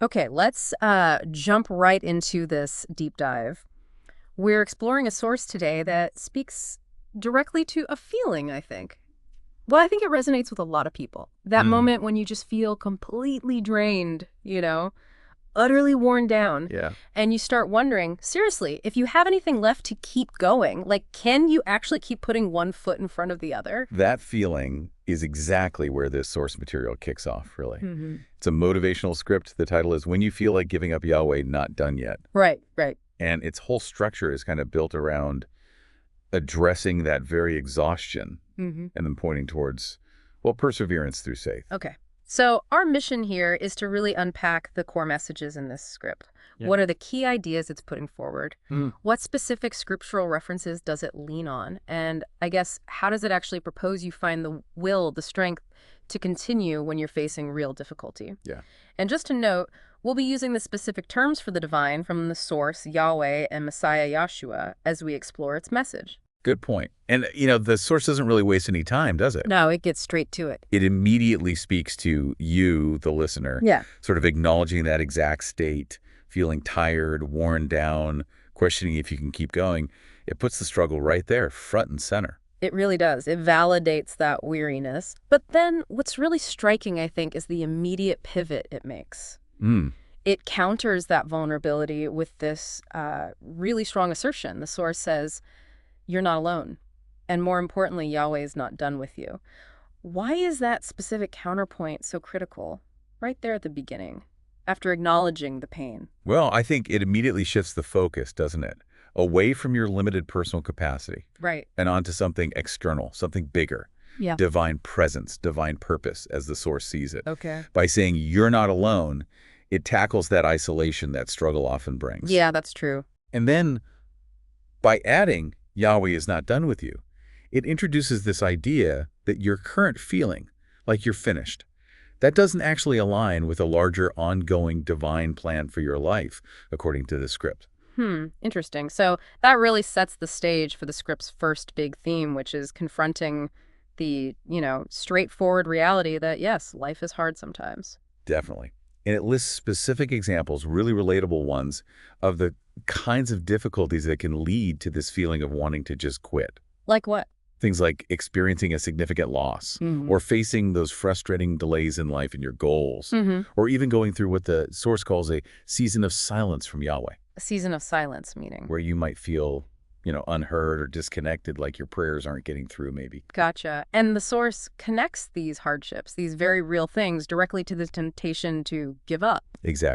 Okay, let's jump right into this deep dive. We're exploring a source today that speaks directly to a feeling, I think. Well, I think it resonates with a lot of people. That Mm, moment when you just feel completely drained, utterly worn down, yeah. and you start wondering, seriously, if you have anything left to keep going, like, can you actually keep putting one foot in front of the other? That feeling is exactly where this source material kicks off, really. Hmm. It's a motivational script. The title is When You Feel Like Giving Up Yahweh, Not Done Yet. Right, right. And its whole structure is kind of built around addressing that very exhaustion Hmm. and then pointing towards, well, perseverance through faith. Okay. So our mission here is to really unpack the core messages in this script. Yeah. What are the key ideas it's putting forward? Mm. What specific scriptural references does it lean on? And I guess, how does it actually propose you find the will, the strength to continue when you're facing real difficulty? Yeah. And just to note, we'll be using the specific terms for the divine from the source, Yahweh and Messiah Yahshua, as we explore its message. Good point. And, the source doesn't really waste any time, does it? No, it gets straight to it. It immediately speaks to you, the listener, Yeah. sort of acknowledging that exact state, feeling tired, worn down, questioning if you can keep going. It puts the struggle right there, front and center. It really does. It validates that weariness. But then what's really striking, I think, is the immediate pivot it makes. Mm, It counters that vulnerability with this really strong assertion. The source says, you're not alone. And more importantly, Yahweh is not done with you. Why is that specific counterpoint so critical? Right there at the beginning, after acknowledging the pain. Well, I think it immediately shifts the focus, doesn't it? Away from your limited personal capacity Right. and onto something external, something bigger, Yeah. divine presence, divine purpose, as the source sees it. Okay. By saying you're not alone, it tackles that isolation that struggle often brings. Yeah, that's true. And then by adding Yahweh is not done with you, it introduces this idea that your current feeling, like you're finished, that doesn't actually align with a larger ongoing divine plan for your life, according to the script. Interesting. So that really sets the stage for the script's first big theme, which is confronting the, straightforward reality that, yes, life is hard sometimes. Definitely. And it lists specific examples, really relatable ones, of the kinds of difficulties that can lead to this feeling of wanting to just quit. Like what? Things like experiencing a significant loss, Hmm. or facing those frustrating delays in life and your goals, Hmm. or even going through what the source calls a season of silence from Yahweh, A season of silence, meaning. where you might feel, unheard or disconnected, like your prayers aren't getting through maybe. Gotcha. And the source connects these hardships, these very real things, directly to the temptation to give up. Exactly.